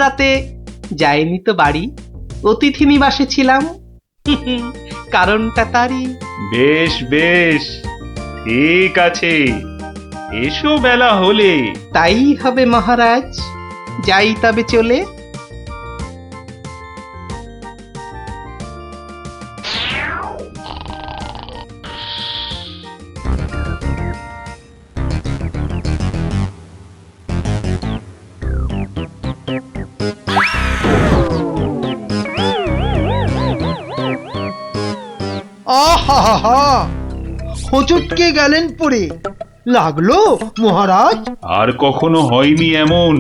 রাতে যাইনি তো বাড়ি, অতিথি নিবাসে ছিলাম। কারণটা তারই। বেশ বেশ, ঠিক আছে, এসো বেলা হলে। তাই হবে মহারাজ, যাই তবে চলে। আহা, হোঁচটকে গেলেন পড়ে। লাগলো মহারাজ? আর কখনো হয়নি এমন,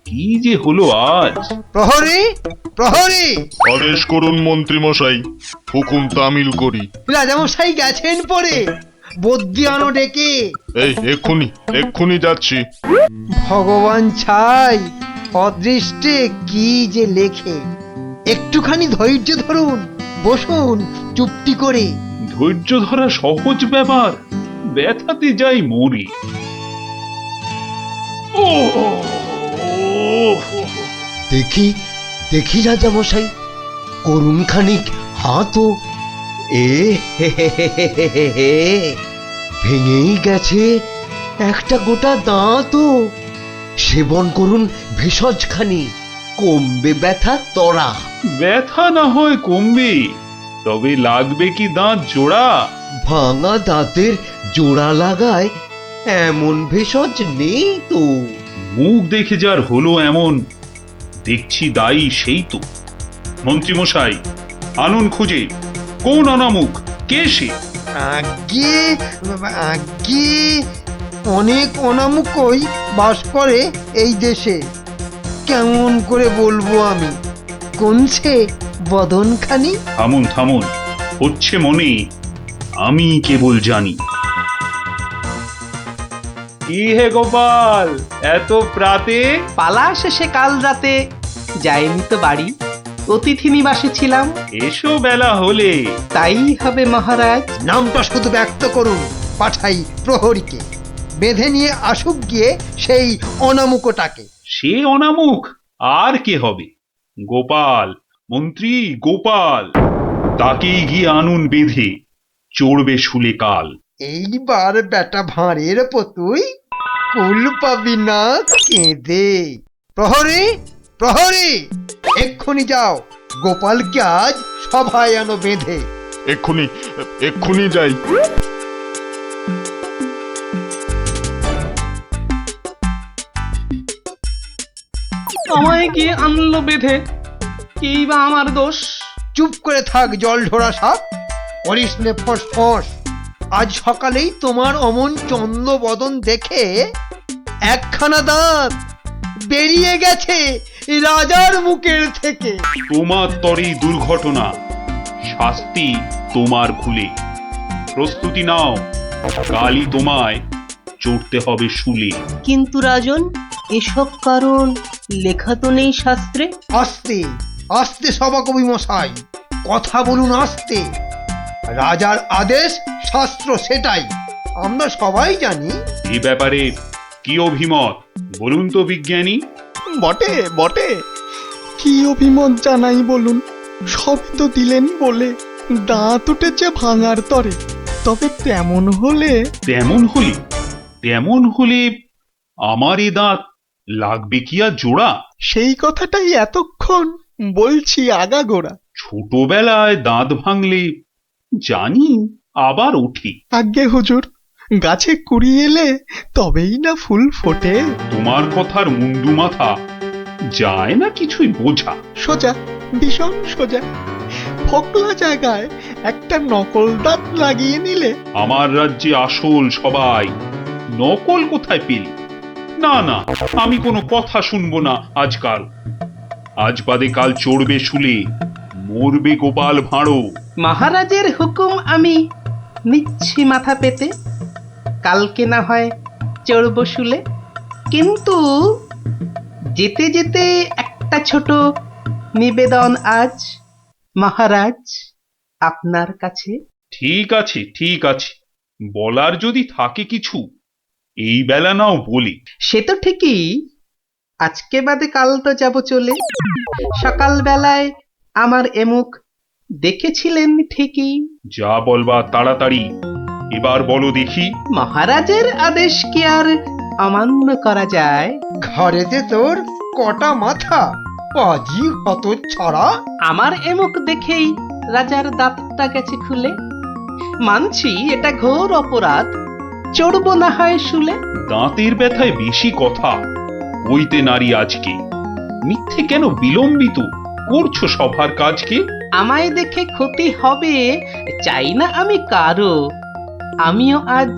কি যে হলো আজ। প্রহরী, প্রহরী! আদেশ করুন মন্ত্রী মশাই, হুকুম তামিল করি। রাজামশাই গেছেন পড়ে, বদ্যি আনো ডেকে। এই এক্ষুনি এক্ষুনি যাচ্ছি। ভগবান ছাই, অদৃষ্টে কি যে লেখে। একটুখানি ধৈর্য ধরুন, বসুন চুপটি করে। ধৈর্য ধরা সহজ ব্যাপার, ব্যথাতে যাই মরি। ও দেখি দেখি রাজামশাই, করুন খানিক হাতও। এ হে হে হে হে হে হে হে, ভেঙেই গেছে একটা গোটা দাঁতও। সেবন করুন ভেষজ খানি, কমবে ব্যথা তরা। ব্যথা না হয় কমবে, তবে লাগবে কি দাঁত জোড়া? ভাঙা দাঁতের জোড়া লাগায় এমন ভেষজ নেই তো। মুখ দেখে যার হলো এমন, দেখছি দায়ী সেই তো। মন্ত্রীমশাই, আনুন খুঁজে, কোন অনামুখ, কে সে? আগে আগে অনেক অনামুকই বাস করে এই দেশে। কেমন করে বলবো আমি? কোনছে বদনখানি? থামুন থামুন, হচ্ছে মনে, আমি কেবল জানি। কি হে গোপাল, এত প্রাতে? পালা শেষে কাল রাতে যাইনি তো বাড়ি, অতিথি নিবাসে ছিলাম। এসো বেলা হলে। তাই হবে মহারাজ। নামটা শুধু ব্যক্ত করুন, পাঠাই প্রহরীকে। বেঁধে নিয়ে আসুক গিয়ে সেই অনামুকটাকে। সে অনামুখ আর কে হবে? গোপাল, মন্ত্রী গোপাল, তাকেই গিয়ে আনুন বেঁধে, চড়বে শুলে কাল। এইবার বেটা ভাঁড়ের পতুই, কুল পাবি না কেঁদে। প্রহরী, প্রহরী! এক্ষুনি যাও, গোপালকে আজ সভায় আনো বেঁধে। এক্ষুনি এক্ষুনি যাই। আমায় গিয়ে আনলো বেঁধে, কি বা আমার দোষ? চুপ করে থাক জল ঢোড়া সাপ, করিস নে ফস ফস। আজ সকালেই তোমার অমন চন্দ্র বদন দেখে একখানা দাঁত বেরিয়ে গেছে রাজার মুখের থেকে। তোমার তরেই দুর্ঘটনা, শাস্তি তোমার ভুলে। প্রস্তুতি নাও, কালই তোমায় চড়তে হবে শুলে। কিন্তু রাজন, এসব কারণ লেখা তো নেই শাস্ত্রে। আস্তে আস্তে সভাকবি মশাই, কথা বলুন আস্তে। রাজার আদেশ শাস্ত্র সেটাই, আমরা সবাই জানি। এ ব্যাপারে কি অভিমত বলুন তো বিজ্ঞানী? বটে বটে, কি অভিমত জানাই বলুন। সবই তো দিলেন বলে, দাঁত উঠেছে ভাঙার তরে। তবে তেমন হলে তেমন হলে, তেমন হলে আমার এ দাঁত লাগবে কি আর জোড়া? সেই কথাটাই এতক্ষণ বলছি আগাগোড়া। ছোটবেলায় দাঁত ভাঙলে জানি আবার ওঠে। আজ্ঞে হুজুর, গাছে কুড়ি এলে তবেই না ফুল ফোটে। তোমার কথার মুন্ডু মাথা যায় না কিছুই বোঝা। সোজা, ভীষণ সোজা। ফকলা জায়গায় একটা নকল দাঁত লাগিয়ে নিলে। আমার রাজ্যে আসল সবাই, নকল কোথায় পেলি? না না, আমি কোনো কথা শুনবো না আজকাল। আজ বাদে কাল চড়বে শুলে, মরবে গোপাল ভাঁড়ো। মহারাজের হুকুম আমি নিচ্ছি মাথা পেতে, কালকে না হয় চড়ব শুলে। কিন্তু যেতে যেতে একটা ছোট নিবেদন আজ মহারাজ আপনার কাছে। ঠিক আছে ঠিক আছে, বলার যদি থাকে কিছু, এই বেলা নাও বলি। সে তো ঠিকই, আজকে বাদে কাল তো যাব চলে। সকালবেলায় আমার এমুখ দেখেছিলেন ঠিকই। যা বলবা তাড়াতাড়ি এবার বলো দেখি। মহারাজের আদেশ কি আর অমান্য করা যায়? ঘরেতে তোর কটা মাথা, পাজি হত ছড়া। আমার এমুখ দেখেই রাজার দাঁতটা গেছে খুলে। মানছি এটা ঘোর অপরাধ, চড়বো না হয় শুলে। দাঁতের ব্যথায় বেশি কথা কইতে নারী আজকে। মিথ্যে কেন বিলম্বিত করছো সভার কাজকে? আমায় দেখে ক্ষতি হবে চাই না আমি কারো। আমিও আজ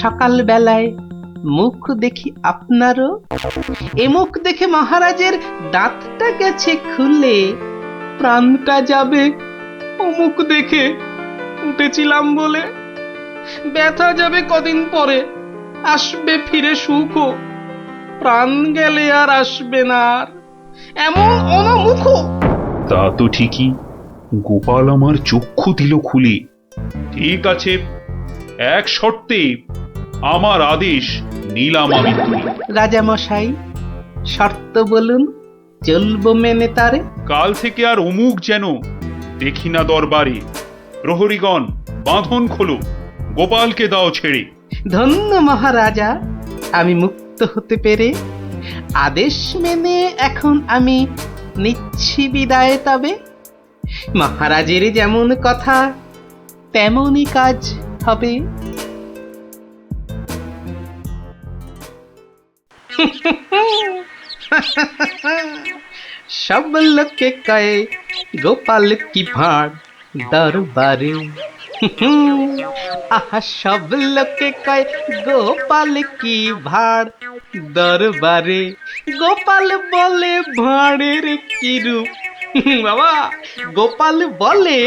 সকালবেলায় মুখ দেখি আপনারও। এ মুখ দেখে মহারাজের দাঁতটা গেছে খুলে। প্রাণটা যাবে ও মুখ দেখে উঠেছিলাম বলে। ব্যথা যাবে কদিন পরে, আসবে ফিরে সুখ। প্রাণ গেলে আর আসবে না আর এমন অনামুখ। তা তো ঠিকই, গোপাল আমার চক্ষু দিল খুলে। ঠিক আছে, এক শর্তে আমার আদেশ নিলাম আমি তুলে। রাজা মশাই, শর্ত বলুন, চলবো মেনে তারে। কাল থেকে আর অমুক যেন দেখি না দরবারে। প্রহরীগণ বাঁধন খোলো, গোপালকে দাও ছেড়ে। ধন্য মহারাজা, আমি মুক্ত হতে পেরে। আদেশ মেনে এখন আমি নিচ্ছি বিদায় তবে। মহারাজের যেমন কথা তেমনই কাজ হবে। সব লোকে কয়ে গোপাল কি ভাঁড় দরবারে। আহা সব লোকে কয় গোপাল কি ভাঁড় দরবারে। গোপাল বলে ভাঁড়ের কি রূপ। বাবা, গোপাল বলে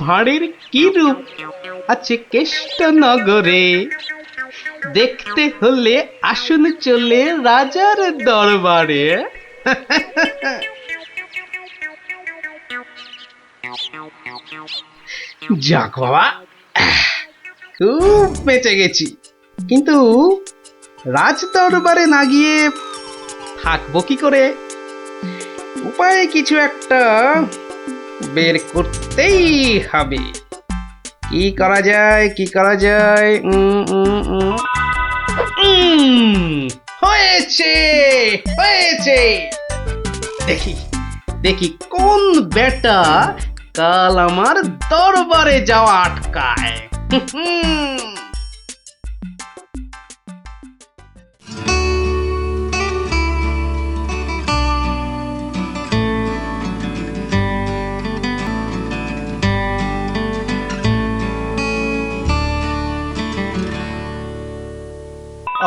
ভাঁড়ের কি রূপ আছে কেষ্ট নগরে। দেখতে হলে আসুন চলে রাজার দরবারে। যাক বাবা, খুব বেঁচে গেছি। কিন্তু রাজ দরবারে না গিয়ে থাকবো কি করে? উপায় কিছু একটা বের করতেই হবে। কি করা যায়, কি করা যায়? হয়েছে, হয়েছে। দেখি দেখি কোন বেটা কাল আমার দরবারে যাওয়া আটকায়।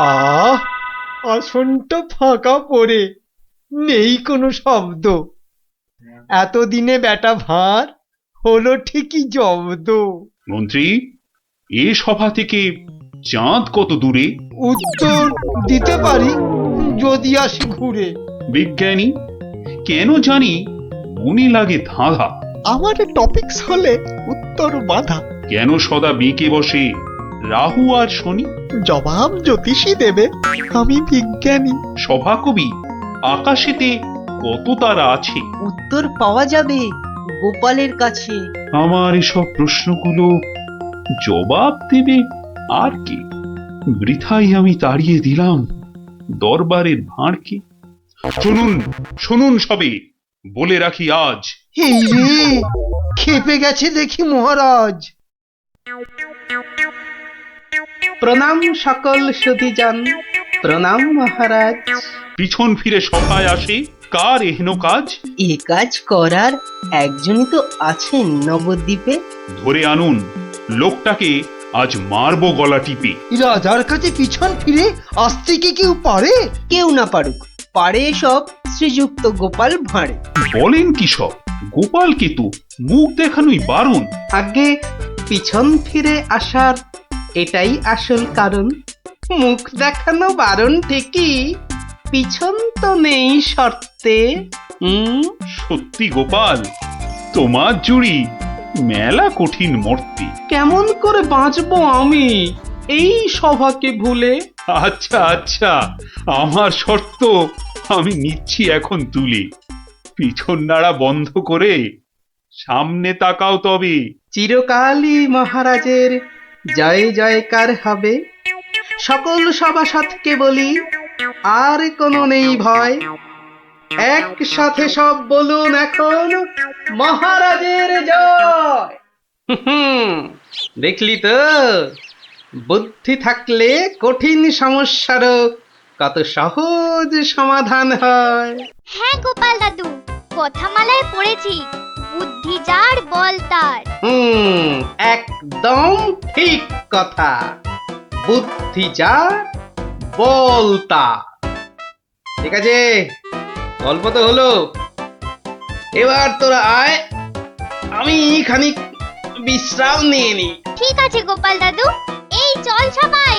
আহ, আসনটা ফাঁকা পড়ে নেই কোনো শব্দ। এতদিনে বেটা ভাঁড় হলো ঠিকই জব্দ। মন্ত্রী, এ সভা থেকে চাঁদ কত দূরে? উত্তর দিতে পারি যদি আসি ঘুরে। বিজ্ঞানী, কেন জানি মনে লাগে ধাঁধা। আমার টপিকস হলে উত্তর বাধা। কেন সদা বেঁকে বসে রাহু আর শনি? জবাব জ্যোতিষী দেবে, আমি বিজ্ঞানী। সভাকবি, আকাশেতে কত তারা আছে? উত্তর পাওয়া যাবে গোপালের কাছে। আমার এসব প্রশ্নগুলো জবাব দেবে আর কি? বৃথাই আমি তাড়িয়ে দিলাম দরবারের ভাঁড়কে। শুনুন শুনুন সবে, বলে রাখি আজ। এই রে, খেপে গেছে দেখি মহারাজ। প্রণাম সকল সুধীজন, প্রণাম মহারাজ। পিছন ফিরে সভায় আসে কার এহেন কাজ? এ কাজ করার একজনই তো আছেন নবদ্বীপে। ধরে আনুন লোকটাকে, আজ মারবো গলা টিপে। রাজার কাছে পিছন ফিরে আসতে কি কেউ পারে? কেউ না পারুক, পারে সব শ্রীযুক্ত গোপাল ভাঁড়ে। বলেন কি সব? গোপালকে তো মুখ দেখানোই বারণ। আগে পিছন ফিরে আসার এটাই আসল কারণ। মুখ দেখানো বারণ ঠিকই, পিছন তো নেই শর্তে। সত্যি গোপাল, তোমার জুড়ি মেলা কঠিন মর্তে। কেমন করে বাঁচবো আমি এই সভাকে ভুলে? আচ্ছা আচ্ছা, আমার শর্ত আমি নিচ্ছি এখন তুলে। পিছন নাড়া বন্ধ করে সামনে তাকাও তবে। চিরকালই মহারাজের জয় জয়কার হবে। সকল সভাসদকে বলি, আর কোনো নেই ভয়। একসাথে সব বলুন এখন, মহারাজের জয়। দেখলি তো, বুদ্ধি থাকলে কঠিন সমস্যারও কত সহজ সমাধান হয়। হ্যাঁ গোপাল দাদু, কথামালায় পড়েছি, বুদ্ধি যার বল তার। একদম ঠিক কথা। বুদ্ধি যার বল তার। ঠিক আছে, গল্প তো হলো, এবার তোরা আয়, আমি খানিক বিশ্রাম নিয়ে নি। ঠিক আছে গোপাল দাদু, এই চল সবাই।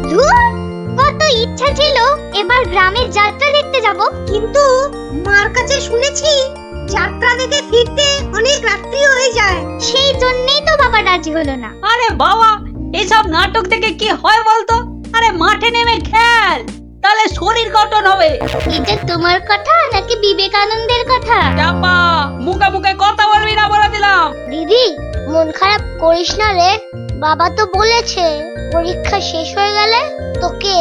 ধুর, কত ইচ্ছা ছিল এবার গ্রামের যাত্রা দেখতে যাব, কিন্তু মার কাছে শুনেছি যাত্রা দেখে ফিরতে অনেক রাত্রি হয়ে যায়। সেই জন্যই তো বাবা রাজি হলো না। আরে বাবা, এসব নাটক দেখে কি হয় বলতো? আরে মাঠে নেমে খেল, তাহলে শরীর গঠন হবে। এটা তোমার কথা নাকি বিবেকানন্দের কথা? চাপা, মুখে মুখে কথা বলবি না বলে দিলাম। দিদি, মন খারাপ করিস না রে। বাবা তো বলেছে পরীক্ষা শেষ হয়ে গেলে তোকে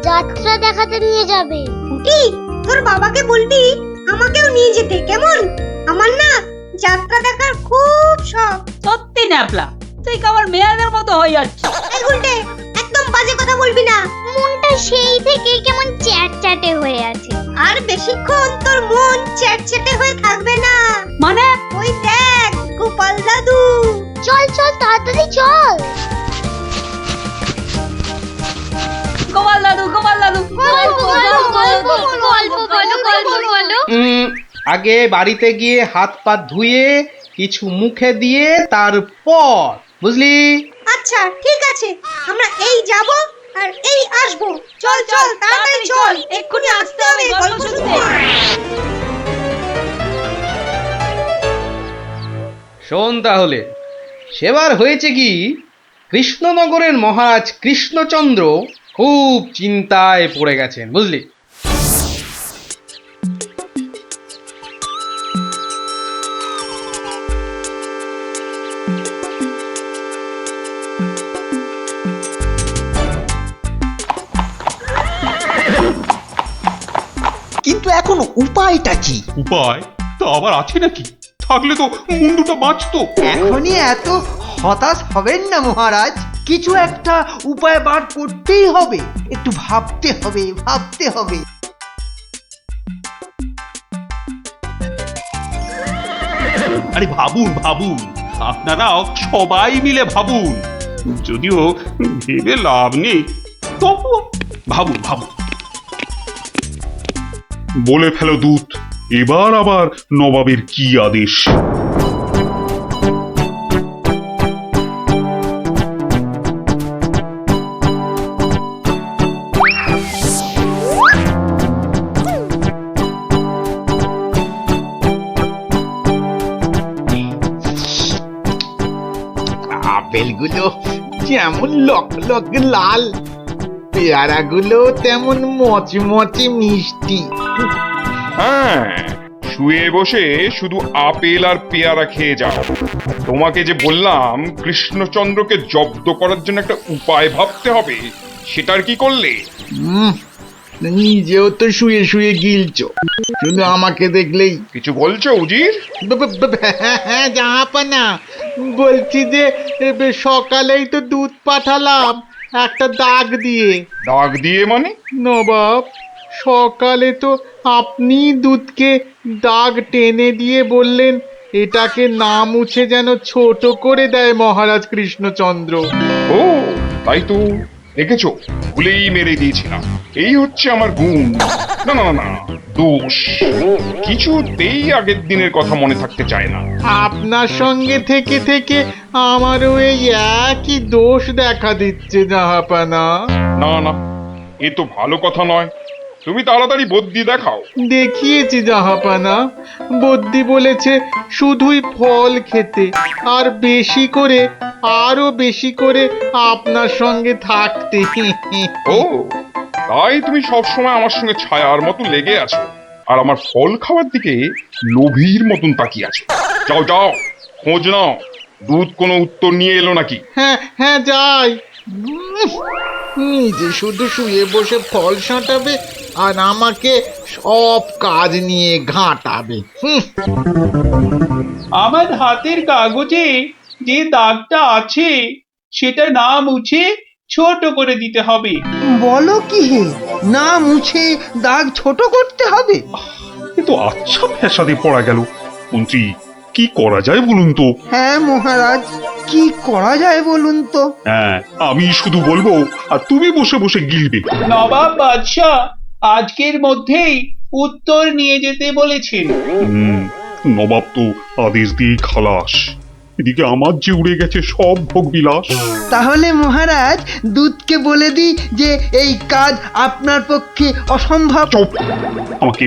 যাত্রা দেখাতে নিয়ে যাবে। কি, তোর বাবাকে বলবি আমাকেও নিয়ে যেতে, কেমন? আমার না যাত্রা দেখার খুব শখ। সত্যি ন্যাপলা, তুই কেমন মেয়েদের মতো হয়ে যাচ্ছিস। এই উল্টে, একদম বাজে কথা বলবি না। মনটা সেই থেকে কেমন চ্যাটচ্যাটে হয়ে আছে। আর বেশিক্ষণ তোর মন চ্যাটচ্যাটে হয়ে থাকবে না। মানে? ওই দেখ গোপাল দাদু। চল চল, তাড়াতাড়ি চল। গোপাল দাদু, গোপাল দাদু, আগে বাড়িতে গিয়ে হাত পা ধুয়ে কিছু মুখে দিয়ে তারপর, বুঝলি? আচ্ছা ঠিক আছে, আমরা এই যাব আর এই আসবো। চল চল, তাড়াতাড়ি চল, এক্ষুনি আসতে হবে গল্প শুনতে। শোন তাহলে, সেবার হয়েছে কি, কৃষ্ণনগরের মহারাজ কৃষ্ণচন্দ্র খুব চিন্তায় পড়ে গেছেন, বুঝলি? কিন্তু এখন উপায়টা কি? উপায় তা আবার আছে নাকি? থাকলে তো মুন্ডুটা বাঁচতো। এখনই এত হতাশ হবেন না মহারাজ, কিছু একটা উপায় বার করতেই হবে। একটু ভাবতে হবে, ভাবতে হবে। আরে ভাবুন ভাবুন, আপনারাও সবাই মিলে ভাবুন। যদিও ভেবে লাভ নেই, তবু ভাবুন ভাবুন। বলে ফেলো দূত, এবার আবার নবাবের কি আদেশ? আপেলগুলো যেমন লক লক লাল, পেয়ারাগুলো তেমন মচমচে মিষ্টি। হ্যাঁ, শুয়ে বসে শুধু আপেল আর পেয়ারা খেয়ে যাও। তোমাকে যে বললাম কৃষ্ণচন্দ্রকে জব্দ করার জন্য একটা উপায় ভাবতে হবে, সেটার কি করলে? নিজেও তো শুয়ে শুয়ে গিলছো, শুধু আমাকে দেখলেই। কিছু বলছো উজির? হ্যাঁ জাহাপানা, বলছি যে সকালেই তো দুধ পাঠালাম একটা দাগ দিয়ে। দাগ দিয়ে মানে? নবাব, সকালে তো আপনি দুধকে দাগ টেনে দিয়ে বললেন এটাকে না মুছে যেন ছোট করে দেয় মহারাজ কৃষ্ণচন্দ্র। ও তাই তো, দেখেছো, ভুলেই মেরে দিয়েছিলাম। এই হচ্ছে আমার গুণ। না না না, দোষ। কিছুতেই আগের দিনের কথা মনে থাকতে চায় না। আপনার সঙ্গে থেকে থেকে আমারও এই একই দোষ দেখা দিচ্ছে জাহাপানা। না না, এ তো ভালো কথা নয়। তুমি তাড়াতাড়ি বদ্যি দেখাও। দেখিয়েছি জাহাপানা, বদ্যি বলেছে শুধুই ফল খেতে, আর বেশি করে, আরো বেশি করে আপনার সঙ্গে থাকতে। ও তাই তুমি সবসময় আমার সঙ্গে ছায়ার মতো লেগে আছো, আর আমার ফল খাওয়ার দিকে লোভীর মতন তাকিয়ে আছো। যাও যাও, খোঁজ নাও দুধ কোনো উত্তর নিয়ে এলো নাকি। হ্যাঁ হ্যাঁ, যাই। নিজে শুধু শুয়ে বসে ফল সাঁটাবে আর আমাকে সব কাজ নিয়ে ঘাঁটাবে। আমার হাতের কাগজে যে দাগটা আছে সেটা না মুছে ছোট করে দিতে হবে। বলো কি হে, না মুছে দাগ ছোট করতে হবে? কিন্তু আচ্ছা ফ্যাসাদে পড়া গেল। মন্ত্রী, কি করা যায় বলুন তো? হ্যাঁ মহারাজ, কি করা যায় বলুন তো? হ্যাঁ, আমি শুধু বলবো আর তুমি বসে বসে গিলবে। নবাব বাদশাহ আজকের মধ্যেই উত্তর নিয়ে যেতে বলেছেন। নবাব তো আদেশ দিয়ে খালাস, এদিকে আমার যে উড়ে গেছে সব ভোগ বিলাস। তাহলে মহারাজ দুধকে বলে দিই যে এই কাজ আপনার পক্ষে অসম্ভব। চুপ! আমাকে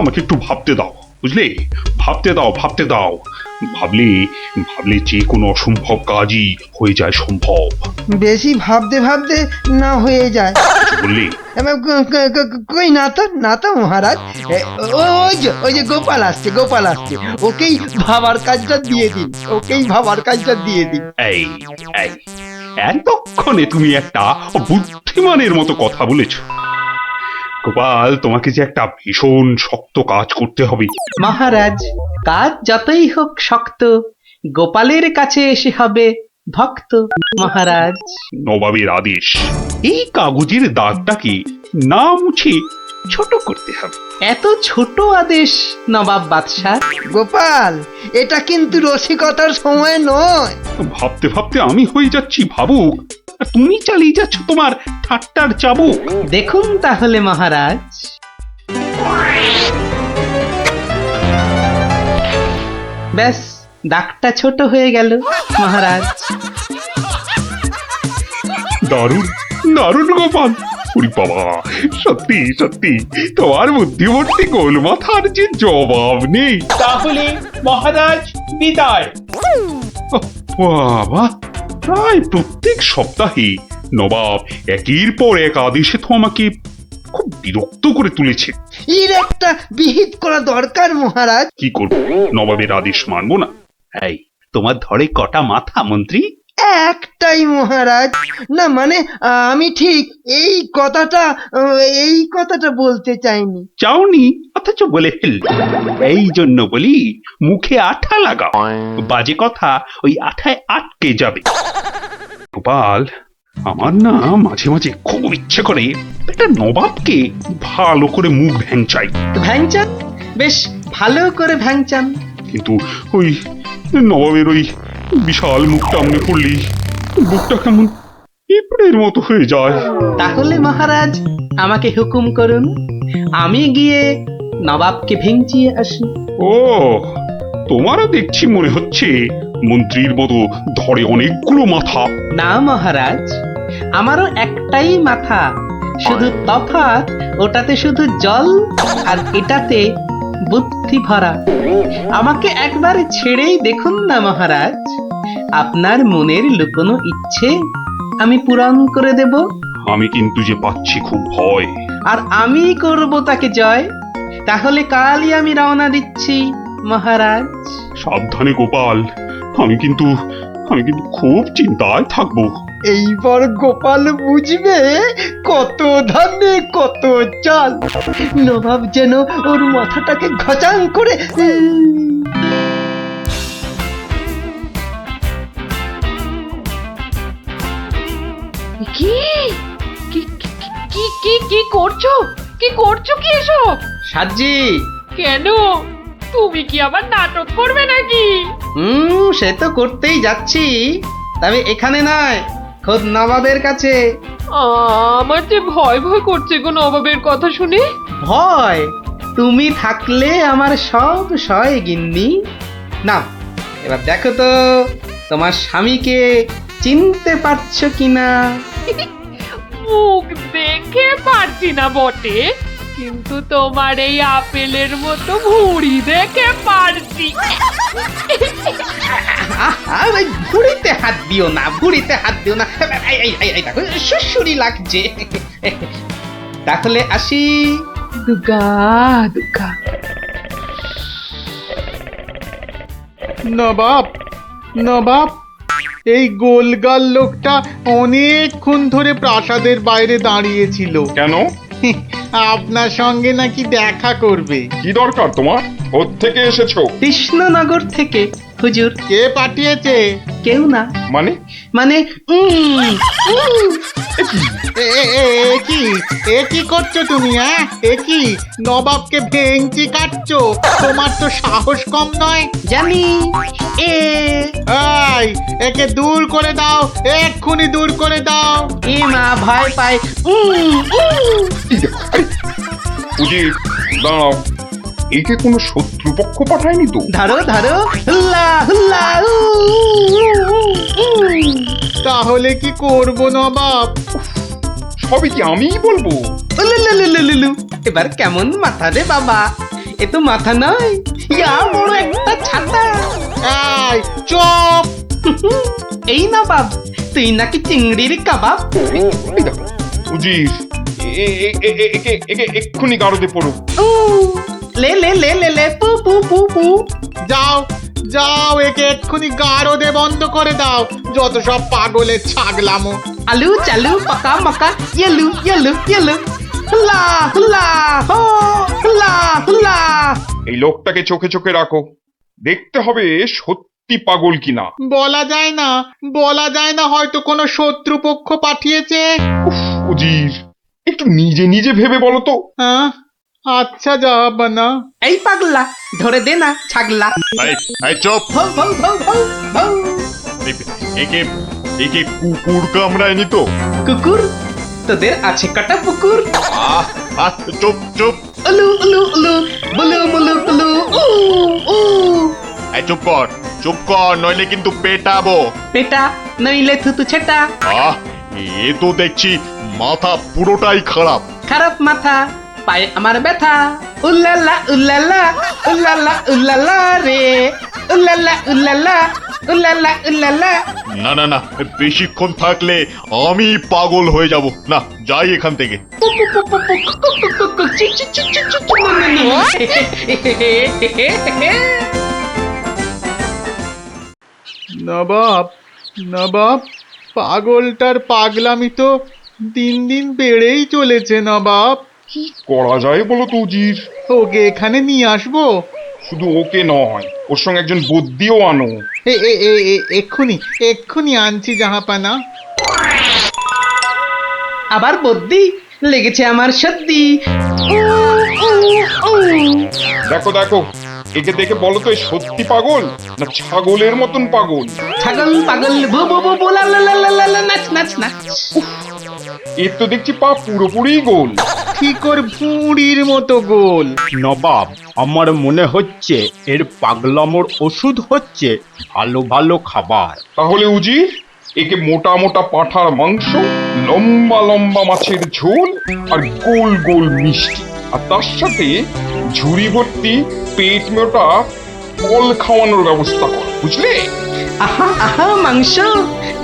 আমাকে একটু ভাবতে দাও, বুঝলে? ভাবতে দাও, ভাবতে দাও। ভাবলে ভাবলে যে কোনো অসম্ভব কাজই হয়ে যায় সম্ভব। বেশি ভাবতে ভাবতে না হয়ে যায়। বললে কই না তো মহারাজ, ওই যে গোপাল আসছে, গোপাল আসছে, ওকেই ভাবার কাজটা দিয়ে দিন, ওকেই ভাবার কাজটা দিয়ে দিন। এই এই এতক্ষণে তুমি একটা বুদ্ধিমানের মতো কথা বলেছ। গোপাল, তোমাকে যে একটা ভীষণ শক্ত কাজ করতে হবে। মহারাজ, কাজ যতই হোক শক্ত, গোপালের কাছে এসে হবে ভক্ত। মহারাজ, নবাবের আদেশ, এই কাগজের দাগটাকে না মুছে ছোট করতে হবে। এত ছোট আদেশ নবাব বাদশাহ? গোপাল, এটা কিন্তু রসিকতার সময় নয়। ভাবতে ভাবতে আমি হয়ে যাচ্ছি ভাবুক, আর তুমি চালিয়ে যাচ্ছ তোমার ঠাট্টার চাবুক। দেখুন তাহলে মহারাজ। ব্যাস, দাগটা ছোট হয়ে গেল মহারাজ। দারুণ দারুণ গোপাল! ওরে বাবা, সত্যি সত্যি তোমার বুদ্ধিমত্তি গোল মাথার যে জবাব নেই। তাহলে মহারাজ বিদায়। বাবা, প্রায় প্রত্যেক সপ্তাহে নবাব একের পর এক আদেশে তো আমাকে খুব বিরক্ত করে তুলেছে। এর একটা বিহিত করা দরকার মহারাজ। কি করব, নবাবের আদেশ মানবো না? এই, তোমার ধরে কটা মাথা মন্ত্রী? একটাই মহারাজ। না মানে আমি ঠিক এই কথাটা বলতে চাইনি। চাওনি অথচ বলে ফেললে। এই জন্য বলি, মুখে আঠা লাগাও, বাজে কথা ওই আঠায় আটকে যাবে। গোপাল, আমার না মাঝে মাঝে খুব ইচ্ছে করে একটা নবাবকে ভালো করে মুখ ভ্যাংচাই। ভ্যাংচান, বেশ ভালো করে ভ্যাংচান। কিন্তু ওই নবাবের ওই বিশাল মুখটা মনে পড়লি বুকটা কেমন পিঁপড়ের মতো হয়ে যায়। তাহলে মহারাজ আমাকে হুকুম করুন, আমি গিয়ে নবাবকে ভেঙচিয়ে আসি। ও, তোমারও দেখছি মনে হচ্ছে মন্ত্রীর মতো ধরে অনেকগুলো মাথা। না মহারাজ, আমারও একটাই মাথা, শুধু তফাৎ ওটাতে শুধু জল আর এটাতে বুদ্ধি ভরা। আমাকে একবার ছেড়েই দেখুন না মহারাজ, আপনার মনের লুকোনো ইচ্ছে আমি পূরণ করে দেব। আমি কিন্তু যে পাচ্ছি খুব ভয়। আর আমি করব তাকে জয়। তাহলে কালই আমি রওনা দিচ্ছি মহারাজ। সাবধানে গোপাল, আমি কিন্তু খুব চিন্তায় থাকবো। এইবার গোপাল বুঝবে কত ধানে কত চাল। নবাব যেন ওর মাথাটাকে ঘচাং করে কি কি কি কি কি করছো? কি করছো কি এসব? সাজি, কেন? তুমি কি আবার নাটক করবে নাকি? সে তো করতেই যাচ্ছি, তবে এখানে নয়, খোদ নবাবের কাছে। আমার যে ভয় ভয় করছে গো নবাবের কথা শুনে। ভয়? তুমি থাকলে আমার সব সয় গিন্নি। না, এবার দেখো তো তোমার স্বামীকে চিনতে পারছো কিনা। মুখ দেখে পারছি না বটে, কিন্তু তোমার এই আপেলের মতো ভুঁড়ি দেখে পারছি। ওই ভুড়িতে হাত দিও না, ভুড়িতে হাত দিও না। এই দেখো সুড়সুড়ি লাগছে। তাহলে আসি। দুগা দুগা। নবাব, নবাব, এই গোলগাল লোকটা অনেকক্ষণ ধরে প্রাসাদের বাইরে দাঁড়িয়েছিল। কেন? আপনার সঙ্গে নাকি দেখা করবে। কি দরকার তোমার? থেকে এসেছো? কৃষ্ণনগর থেকে হুজুর। কে পাঠিয়েছে? কেউ না। মানে? মানে এ কি করছো তুমি? হ্যাঁ, এ কি নবাবকে ভেঙচি কাটছো? তোমার তো সাহস কম নয়। জানি। এই, একে দূর করে দাও, এক্ষুনি দূর করে দাও। এ মা ভয় পায়। উজির, দাঁড়াও, একে কোনো শত্রুপক্ষ পাঠায়নি তো? ধরো ধরো, হুল্লা হুল্লা। তাহলে কি করব নবাব? সবই কি আমিই বলবো? উলুলুলুলুলু। এবার কেমন মাথা রে বাবা? এ তো মাথা নয়, ইয়া বড় একটা ছাতা। এই চুপ! এই না বাব, তুই নাকি চিংড়ির কাবাব। এই দেখো, উজির, একে এক্ষুনি গারদে পড়ো। লে লে লে লে লে পু পু পু পু। যাও যাও, একে এক্ষুনি গারদে বন্ধ করে দাও। যত সব পাগলের ছাগলামো। আলু চালু পাকা মাকা ইয়েলু ইয়েলু ইয়েলু। হুল্লা হুল্লা হো, হুল্লা হুল্লা। এই লোকটাকে চোখে চোখে রাখো, দেখতে হবে সত্যি পাগল কিনা। বলা যায় না, বলা যায় না, হয়তো কোনো শত্রুপক্ষ পাঠিয়েছে। উজির, একটু নিজে নিজে ভেবে বলো তো। হ্যাঁ, আচ্ছা জাহাপানা। এই পাগলা, ধরে দে না ছাগলা। এই চুপ! ভৌ ভৌ ভৌ ভৌ ভৌ। একে একে কুকুর কামড়ায়নি তো? কুকুর? তোদের আছে কাটা পুকুর। চুপ চুপ! উলু উলু উলু, বুলু মুলু কুলু। উ উ। এই চুপ কর, নইলে কিন্তু পেটাবো। পেটা নইলে থুতু ছেটা। এ তো দেখছি মাথা পুরোটাই খারাপ। খারাপ মাথা, পায়ে আমার ব্যথা। উল্লালা উল্লালা, উল্লালা উল্লালা রে। উল্লালা উল্লালা, উল্লালা উল্লালা। না না না, বেশিক্ষণ থাকলে আমি পাগল হয়ে যাব। না, যাই এখান থেকে। নবাব, নবাব, পাগলটার পাগলামি তো দিন দিন বেড়েই চলেছে নবাব। কি করা যায় বলো তো উজির? ওকে এখানে নিয়ে আসবো? শুধু ওকে নয়, ওর সঙ্গে একজন বদ্যিও আনো। এক্ষুনি এক্ষুনি আনছি জাহাপানা। আবার বদ্যি লেগেছে আমার সর্দি। দেখো দেখো, একে দেখে বলো তো, সত্যি পাগল না ছাগলের মতন পাগল? ছাগল পাগল বু বু বু বু, লা লা লা লা লা লা, নাচ নাচ নাচ। এর তো দেখছি পা পুরোপুরি গোল। ঠিক ওর ভুঁড়ির মতো গোল। নবাব, আমার মনে হচ্ছে এর পাগলামোর ওষুধ হচ্ছে ভালো ভালো খাবার। তাহলে উজির, একে মোটা মোটা পাঁঠার মাংস, লম্বা লম্বা মাছের ঝোল, আর গোল গোল মিষ্টি, আর তার সাথে ঝুড়ি ভর্তি পেট মোটা ফল খাওয়ানোর ব্যবস্থা করো, বুঝলে? আহা আহা মাংস,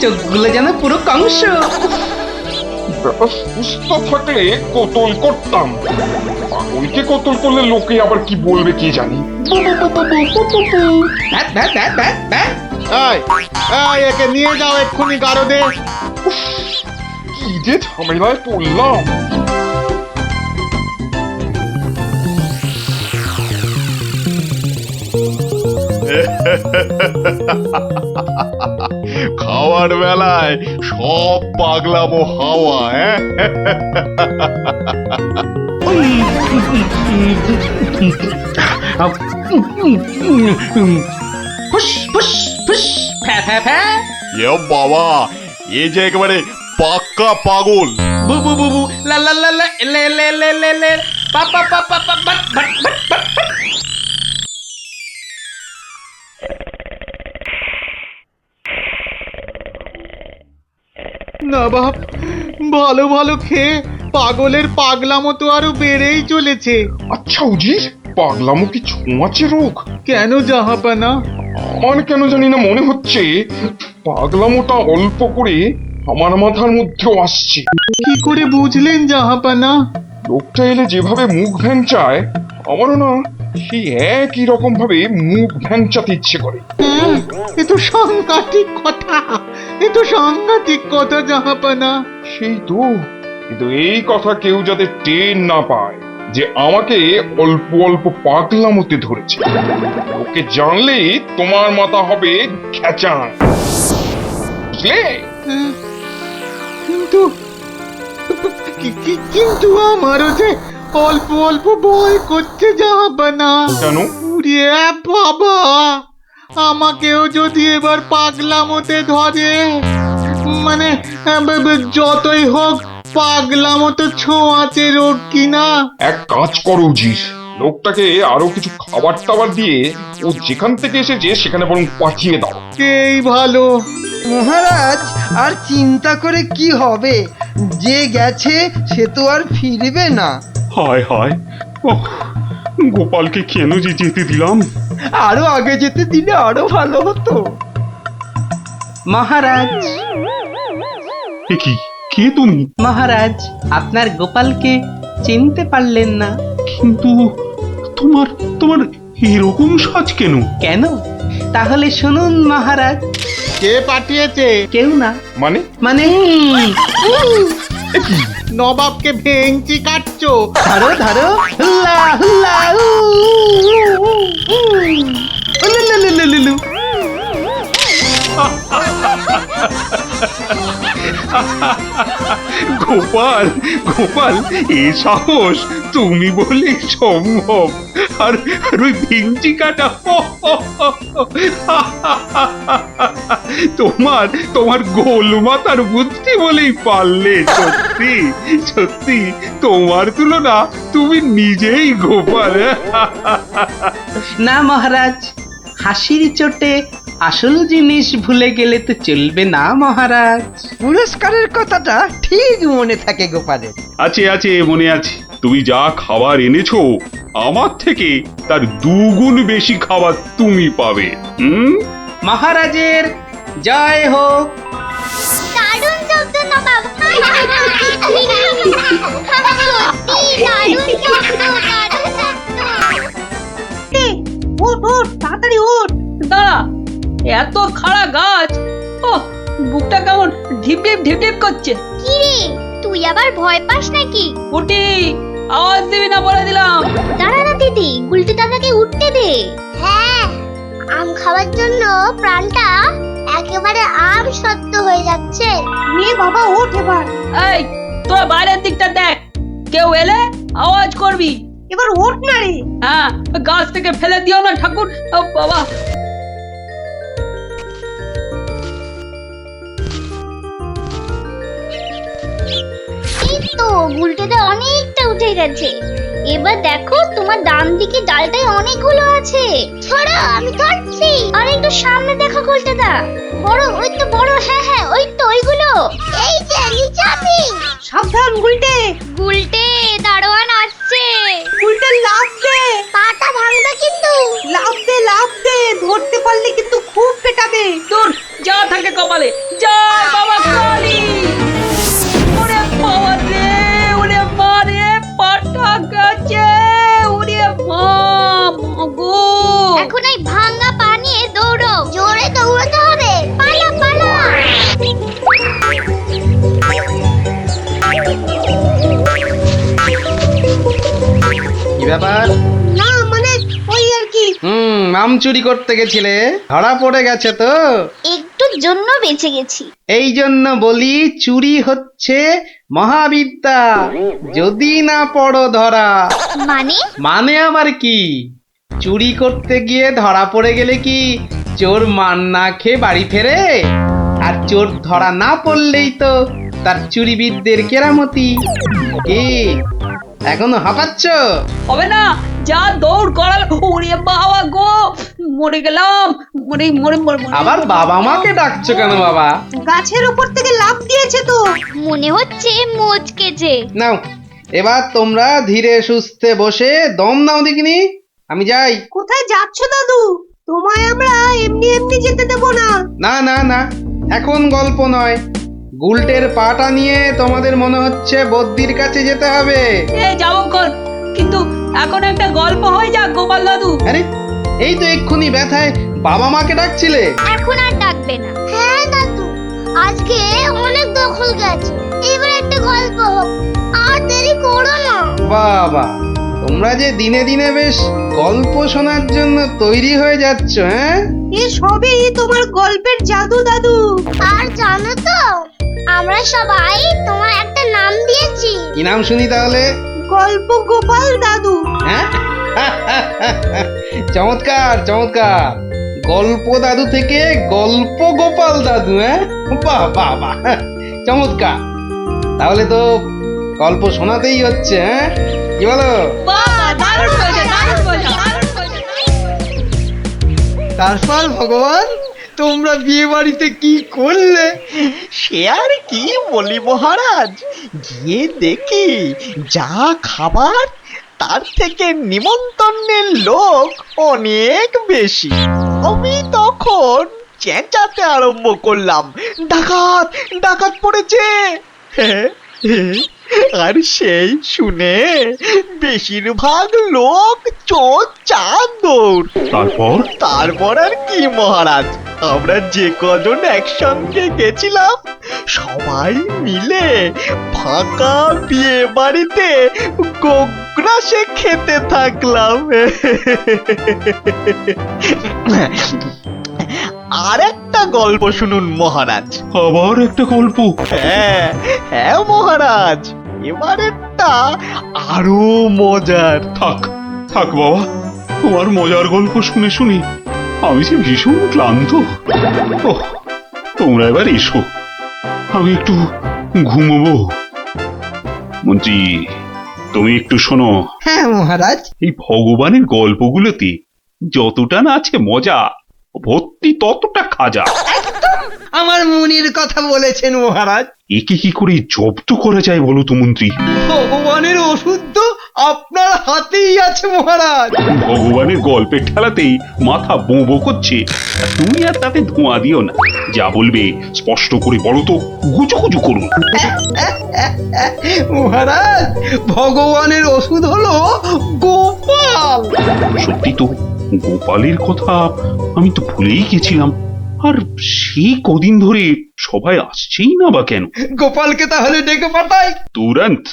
চোখগুলো যেন পুরো কংস। ব্যাপার সুস্থ থাকলে কতল করতাম, পাগলকে কতল করলে লোকে আবার কি বলবে কে জানি। এই, একে নিয়ে যাও এক্ষুনি গারদে। কি যে ঝামেলায় পড়লাম। খাওয়ার বেলায় সব পাগলামো হাওয়া। ফুস ফুস ফুস, ফ্যা ফ্যা ফ্যা। এ বাবা, এ যে একেবারে পাক্কা পাগল। বু বু বু বু, লা লা লা লা, লে লে লে লে লে, পা পা পা পা পা, বাট বাট বাট বাট বাট। নবাব, ভালো ভালো খেয়ে পাগলের পাগলামো তো আরো বেড়েই চলেছে। আচ্ছা উজির, পাগলামো কি ছোঁয়াচে রোগ? কেন জাহাপানা? আমার কেন জানি না মনে হচ্ছে পাগলামোটা অল্প করে আমার মাথার মধ্যেও আসছে। কি করে বুঝলেন জাহাপানা? লোকটা এলে যেভাবে মুখ ভ্যাংচায়, আমারও না সেই একই রকম ভাবে মুখ ভ্যাংচাতে ইচ্ছে করে। হ্যাঁ, এ তো সাংঘাতিক কথা, এ তো সাংঘাতিক কথা জাহাপানা। সেই তো, কিন্তু এই কথা কেউ যাতে টের না পায় যে আমাকে অল্প অল্প পাগলামোতে ধরেছে। ওকে জানলেই তোমার মাথা হবে খেচান, বুঝলে? হ্যাঁ, কিন্তু কিন্তু আমারও যে অল্প অল্প ভয় করছে জাহাপানা। কেন? উড়িয়ে বাবা, আমাকেও যদি এবার পাগলামোতে ধরে, মানে যতই হোক পাগলামো তো ছোঁয়াচে রোগ কিনা। এক কাজ করো উজির, লোকটাকে আরো কিছু খাবার টাবার দিয়ে ও যেখান থেকে এসেছে সেখানে বরং পাঠিয়ে দাও। এই ভালো। মহারাজ, আর চিন্তা করে কি হবে? যে গেছে সে তো আর ফিরবে না। হায় হায়, ওহ, গোপালকে কেন যে যেতে দিলাম? আরো আগে যেতে দিলে আরো ভালো হতো। মহারাজ, এ কি, কে তুমি? মহারাজ, আপনার গোপালকে চিনতে পারলেন না? কিন্তু তোমার তোমার এরকম সাজ কেন? কেন? তাহলে শুনুন মহারাজ। কে পাঠিয়েছে? কেউ না। মানে? মানে নবাবকে ভেঙচি কাটছো? ধরো ধরো, হুল্লা হুল্লা, উ, উ, উ, উ, উলুলুলুলুলু। গোপাল, গোপাল, এ সাহস তুমি বলে সম্ভব? আর ওই ভিঞ্চি কাটা, তোমার তোমার গোল মাথার বুদ্ধি বলেই পারলে। সত্যি সত্যি তোমার তুলনা তুমি নিজেই গোপাল। না মহারাজ, হাসির চোটে আসল জিনিস ভুলে গেলে তো চলবে না মহারাজ। পুরস্কারের কথাটা ঠিক মনে থাকে গোপালের। আছে আছে, মনে আছে। তুমি যা খাবার এনেছো আমার থেকে তার 2 গুণ বেশি খাবার তুমি পাবে। মহারাজের জয় হোক। দারুণ শব্দ নবাব। সত্যি দারুণ শব্দ, দারুণ শব্দ। উঠ উঠ, তাড়াতাড়ি উঠ। দাঁড়া, এত খাড়া গাছ, ও বুকটা কেমন ঢিপ ঢিপ ঢিপ ঢিপ করছে। কি রে, তুই আবার ভয় পাস নাকি? উঠি, আওয়াজ দিবি না বলে দিলাম। দাঁড়া না দিদি, উল্টে দাদাকে উঠতে দে। হ্যাঁ, আম খাওয়ার জন্য প্রাণটা একেবারে আম সত্য হয়ে যাচ্ছে। মেয়ে বাবা ওঠ এবার। এই, তোরা বাইরের দিকটা দেখ, কেউ এলে আওয়াজ করবি। এবার ওঠ না রে। হ্যাঁ, গাছ থেকে ফেলে দিও না ঠাকুর। ও বাবা। এই তো উল্টেতে অনেকটা উঠে গেছে। এবার দেখো, তোমার ডান দিকে ডালটায় অনেকগুলো আছে। ছড়া, আমি ধরছি। আর একটু সামনে দেখো গুলটেদা, বড়, ওই তো বড়। হ্যাঁ হ্যাঁ, ওই তো ওইগুলো। এই যে নিচে আমি। সাবধান গুলটে। গুলটে, দারোয়ান আসছে। গুলটে লাফ দে। পাটা ভাঙবে কিন্তু। লাফ দে লাফ দে, ধরতে পারলে কিন্তু খুব পেটাবে। দূর যা থাকে কপালে। জয় বাবা কালী। ওরে বাবা রে, ওরে মা রে, পাটা গেছে। ওরে মা, মাগো। এখন এই ভাঙা পা নিয়ে দৌড়ো। জোরে দৌড়াতে হবে। পালা পালা। কি ব্যাপার? না মানে ওই আর কি, আম চুরি করতে গেছিলে, ধরা পড়ে গেছে তো? একটুর জন্য বেঁচে গেছি। এই জন্য বলি, চুরি হচ্ছে মহাবিদ্যা, যদি না পড়ো ধরা। মানে? মানে আবার কি? চুরি করতে গিয়ে ধরা পড়ে গেলে কি চোর মান না খেয়ে বাড়ি ফেরে? আর চোর ধরা না পড়লেই তো তার চুরিবিদদের কেরামতি। কি এখনো হাঁপাচ্ছ? হবে না, যা দৌড় করাল, ওরে বাবা গো, মরে গেলাম, মরে মরে মরে মরে। আবার বাবা মাকে ডাকছো কেন বাবা? গাছের উপর থেকে লাফ দিয়েছে তো। মনে হচ্ছে মচকেছে। নাও এবার তোমরা ধীরে সুস্থে বসে দম নাও দেখিনি। আমি যাই। কোথায় যাচ্ছ দাদু? তোমায় আমরা এমনি এমনি যেতে দেব না। না না না, এখন গল্প নয়। গুলটের পাটা নিয়ে তোমাদের মনে হচ্ছে বদ্যির কাছে যেতে হবে। এই যাবক্ষণ, কিন্তু এখন একটা গল্প হয়ে যাক গোপাল দাদু। আরে এই তো এক্ষুনি ব্যথায় বাবা মাকে ডাকছিলে। এখন আর ডাকবে না। হ্যাঁ দাদু, আজকে অনেক দখল গেছে, এবার একটা গল্প হোক, আর দেরি করো না। বাবা, তোমরা যে দিনে দিনে বেশ গল্প শোনার জন্য তৈরি হয়ে যাচ্ছ। হ্যাঁ, এ সবই তোমার গল্পের জাদু দাদু। আর জানো তো, আমরা সবাই তোমার একটা নাম দিয়েছি। কি নাম শুনি তাহলে? গল্প গোপাল দাদু। হ্যাঁ চমৎকার চমৎকার, গল্প দাদু থেকে গল্প গোপাল দাদু। হ্যাঁ, বাহ বাহ বাহ, চমৎকার। তাহলে তো গল্প শোনাতেই হচ্ছে। হ্যাঁ, কি বলো? তারপর ভগবান, তোমরা বিয়ে বাড়িতে কি করলে? সে আর কি বলি মহারাজ, গিয়ে দেখি যা খাবার তার থেকে নিমন্ত্রণের লোক অনেক বেশি। আমি তখন চেঁচাতে আরম্ভ করলাম, ডাকাত ডাকাত পড়েছে। আর সেই শুনে বেশিরভাগ লোক চোর চাঁদর। তারপর আর কি মহারাজ, আমরা যে কজন একসঙ্গে গেছিলাম সবাই মিলে ফাঁকা বিয়ে বাড়িতে গোগ্রাসে খেতে থাকলাম। আর একটা গল্প শুনুন মহারাজ। আবার একটা গল্প? হ্যাঁ হ্যাঁ মহারাজ, এবারেরটা আরো মজার। থাক থাক বাবা, তোমার মজার গল্প শুনে শুনে আমি যে ভীষণ ক্লান্ত। ওহ, তোমরা এবার এসো, আমি একটু ঘুমোবো। মন্ত্রী, তুমি একটু শোনো। হ্যাঁ মহারাজ। এই ভগবানের গল্পগুলোতে যতটা না আছে মজা, ভর্তি ততটা খাজা। আমার মনির কথা বলেছেন মহারাজ। একে কি করে জব্দ করা যায় বলো তো মন্ত্রী? ভগবানের ওষুধ তো আপনার হাতেই আছে মহারাজ। ভগবানের গল্পের ঠেলাতেই মাথা বোঁ করছে, তুমি আর তাতে ধোঁয়া দিও না। যা বলবে স্পষ্ট করে বলো তো, গুজুগুজু করুন। মহারাজ, ভগবানের ওষুধ হলো গোপাল। সত্যি তো, গোপালের কথা আমি তো ভুলেই গেছিলাম। আর সেই কদিন ধরে সবাই আসছেই না বা কেন? গোপালকে তাহলে ডেকে পাঠাই। তুরন্ত।